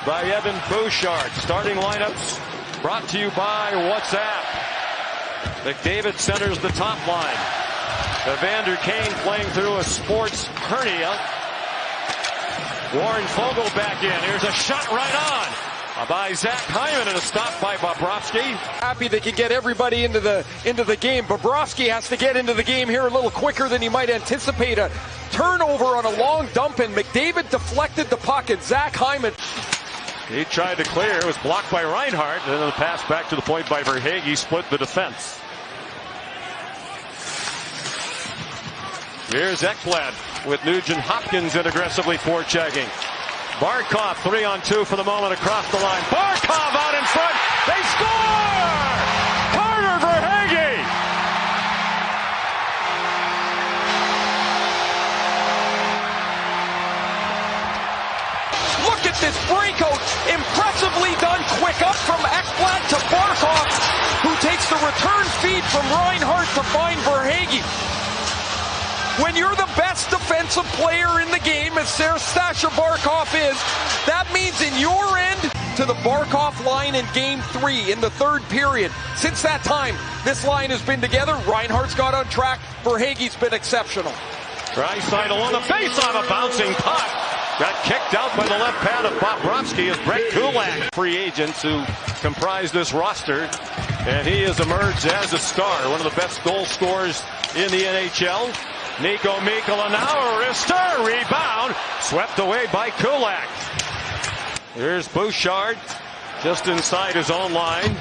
by Evan Bouchard. Starting lineups brought to you by WhatsApp. McDavid centers the top line. Evander Kane playing through a sports hernia. Warren Fogle back in. Here's a shot right on by Zach Hyman and a stop by Bobrovsky. Happy they could get everybody into the game. Bobrovsky has to get into the game here a little quicker than he might anticipate. A turnover on a long dump, and McDavid deflected the puck, and Zach Hyman. He tried to clear. It was blocked by Reinhart, and then the pass back to the point by Verhaeghe split the defense. Here's Ekblad with Nugent Hopkins in aggressively forechecking. Barkov 3-on-2 for the moment across the line. Barkov out in front. They score! Carter Verhaeghe! Look at this breakout. Impressively done. Quick up from Ekblad to Barkov, who takes the return feed from Reinhart to find Verhaeghe. When you're the best defensive player in the game, as Sasha Barkov is, that means in your end to the Barkov line in Game 3 in the third period. Since that time, this line has been together. Reinhart's got on track. Verhaeghe's been exceptional. Draisaitl on the face-off, a bouncing puck. Got kicked out by the left pad of Bobrovsky as Brett Kulak. Free agents who comprise this roster, and he has emerged as a star, one of the best goal scorers in the NHL. Nico Mikkola now, a wrister, rebound, swept away by Kulak. Here's Bouchard, just inside his own line.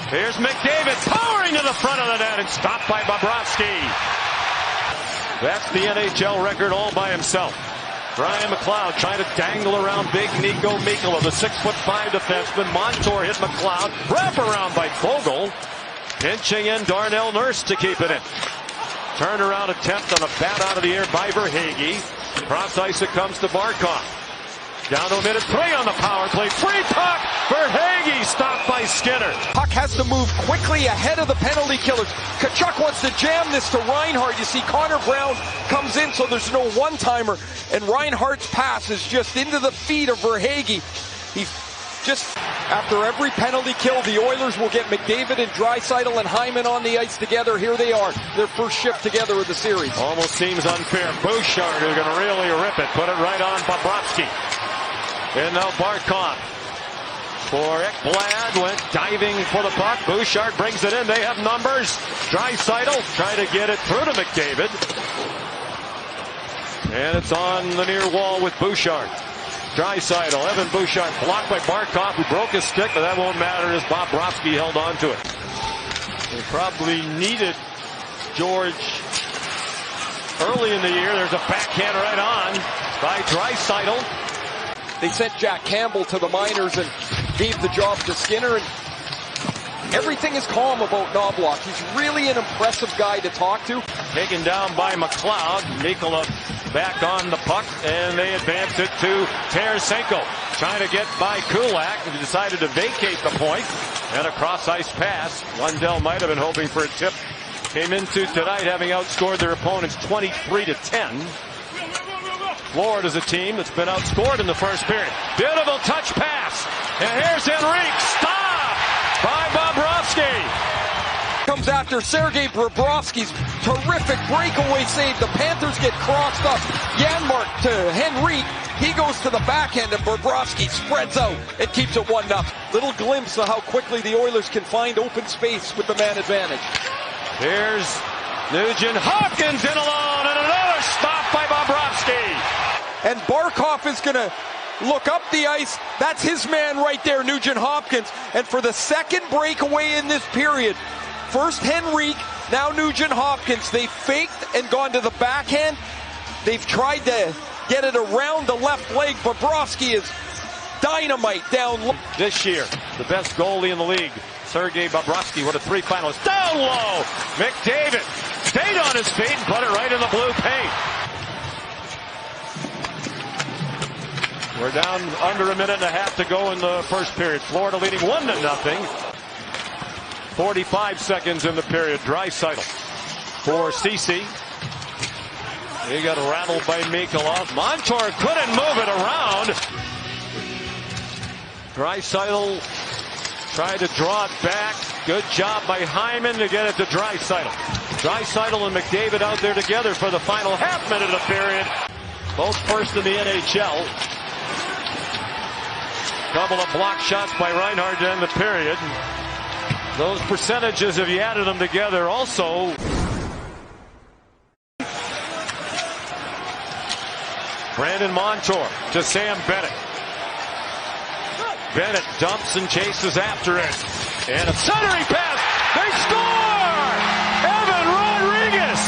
Here's McDavid, powering to the front of the net and stopped by Bobrovsky. That's the NHL record all by himself. Brian McLeod trying to dangle around big Nico Mikkola, the 6'5" defenseman. Montour hit McLeod, wrap around by Fogle. Pinching in Darnell Nurse to keep it in. Turnaround attempt on a bat out of the air by Verhaeghe. Cross ice it comes to Barkov. Down to a minute 3 on the power play. Free puck. Verhaeghe stopped by Skinner. Puck has to move quickly ahead of the penalty killers. Kachuk wants to jam this to Reinhart. You see Connor Brown comes in, so there's no one-timer. And Reinhart's pass is just into the feet of Verhaeghe. He's just after every penalty kill, the Oilers will get McDavid and Draisaitl and Hyman on the ice together. Here they are, their first shift together of the series. Almost seems unfair. Bouchard is going to really rip it. Put it right on Bobrovsky. And now Barkov for Ekblad. Went diving for the puck. Bouchard brings it in. They have numbers. Draisaitl trying to get it through to McDavid. And it's on the near wall with Bouchard. Draisaitl, Evan Bouchard blocked by Barkov, who broke his stick, but that won't matter as Bobrovsky held on to it. They probably needed George early in the year. There's a backhand right on by Draisaitl. They sent Jack Campbell to the minors and gave the job to Skinner. And everything is calm about Knobloch. He's really an impressive guy to talk to. Taken down by McLeod. Mikkola back on the puck, and they advance it to Tarasenko. Trying to get by Kulak, who decided to vacate the point. And a cross-ice pass. Lundell might have been hoping for a tip. Came into tonight having outscored their opponents 23-10. Florida's a team that's been outscored in the first period. Beautiful touch pass. And here's Henrique. Stop by Bobrovsky. Comes after Sergei Bobrovsky's terrific breakaway save. The Panthers get crossed up. Janmark to Henrique. He goes to the backhand, and Bobrovsky spreads out and keeps it 1-0. Little glimpse of how quickly the Oilers can find open space with the man advantage. Here's Nugent Hopkins in alone, and another stop by Bobrovsky. And Barkov is going to look up the ice. That's his man right there, Nugent Hopkins. And for the second breakaway in this period, first Henrique, now Nugent Hopkins. They faked and gone to the backhand. They've tried to get it around the left leg. Bobrovsky is dynamite down low. This year, the best goalie in the league, Sergei Bobrovsky, one of 3 finalists. Down low, McDavid stayed on his feet and put it right in the blue paint. We're down under a minute and a half to go in the first period. Florida leading 1-0. 45 seconds in the period. Draisaitl for Ceci. He got rattled by Mikkola. Montour couldn't move it around. Draisaitl tried to draw it back. Good job by Hyman to get it to Draisaitl. Draisaitl and McDavid out there together for the final half minute of the period. Both first in the NHL. Couple of block shots by Reinhart to end the period. Those percentages, if you added them together, also. Brandon Montour to Sam Bennett. Bennett dumps and chases after it. And a centering pass. They score! Evan Rodriguez!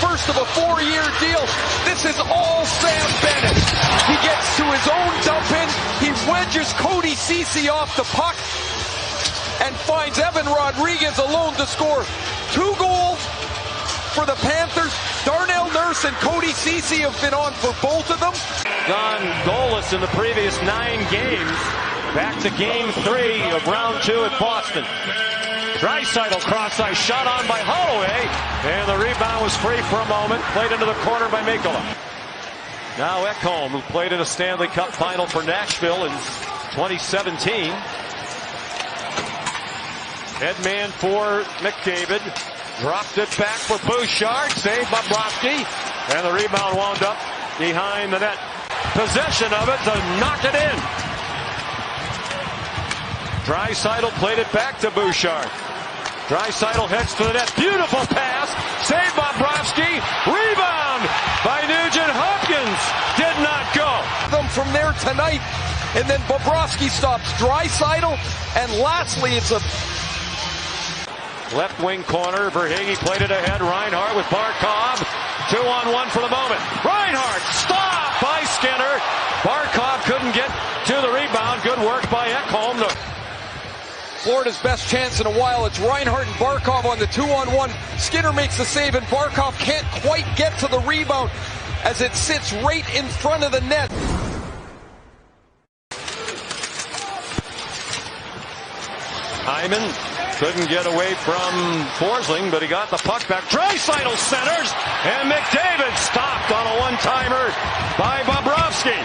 First of a 4-year deal. This is all Sam Bennett. He gets to his own dump in. He wedges Cody Ceci off the puck and finds Evan Rodriguez alone to score. 2 goals for the Panthers. Darnell Nurse and Cody Ceci have been on for both of them. Gone goalless in the previous 9 games. Back to game 3 of round 2 at Boston. Draisaitl cross-ice shot on by Holloway, and the rebound was free for a moment. Played into the corner by Mikkola. Now Ekholm, who played in a Stanley Cup final for Nashville in 2017. Headman for McDavid. Dropped it back for Bouchard. Saved by Bobrovsky. And the rebound wound up behind the net. Possession of it to knock it in. Draisaitl played it back to Bouchard. Draisaitl heads to the net. Beautiful pass. Saved by Bobrovsky. Rebound by Nugent Hopkins. Did not go. Them from there tonight. And then Bobrovsky stops Draisaitl. And lastly, it's a left wing corner. Verhaeghe played it ahead. Reinhart with Barkov. 2-on-1 for the moment. Reinhart stopped by Skinner. Barkov couldn't get to the rebound. Good work by Ekholm. Florida's best chance in a while. It's Reinhart and Barkov on the 2-on-1. Skinner makes the save and Barkov can't quite get to the rebound as it sits right in front of the net. Hyman couldn't get away from Forsling, but he got the puck back. Draisaitl centers, and McDavid stopped on a one-timer by Bobrovsky.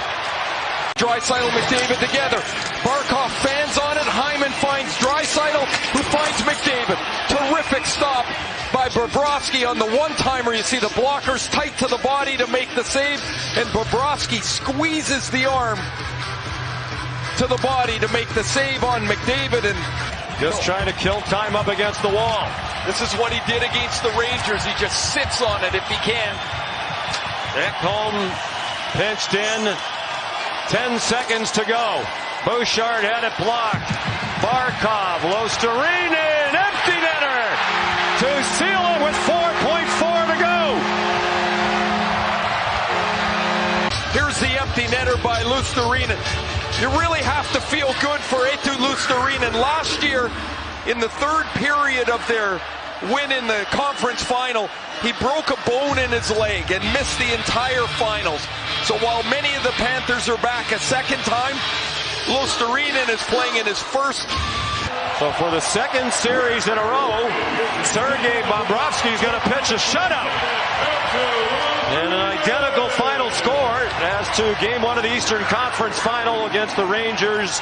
Draisaitl, McDavid together. Barkov fans on it. Hyman finds Draisaitl, who finds McDavid. Terrific stop by Bobrovsky on the one-timer. You see the blockers tight to the body to make the save, and Bobrovsky squeezes the arm to the body to make the save on McDavid. And just trying to kill time up against the wall. This is what he did against the Rangers. He just sits on it if he can. Ekholm pinched in. 10 seconds to go. Bouchard had it blocked. Barkov, Luostarinen, empty netter to seal it with 4.4 to go. Here's the empty netter by Luostarinen. You really have to feel good for Eetu Luostarinen. Last year, in the 3rd period of their win in the conference final, he broke a bone in his leg and missed the entire finals. So while many of the Panthers are back a second time, Luostarinen is playing in his first. So for the 2nd series in a row, Sergei Bobrovsky is going to pitch a shutout. And an identical final score as to game 1 of the Eastern Conference final against the Rangers.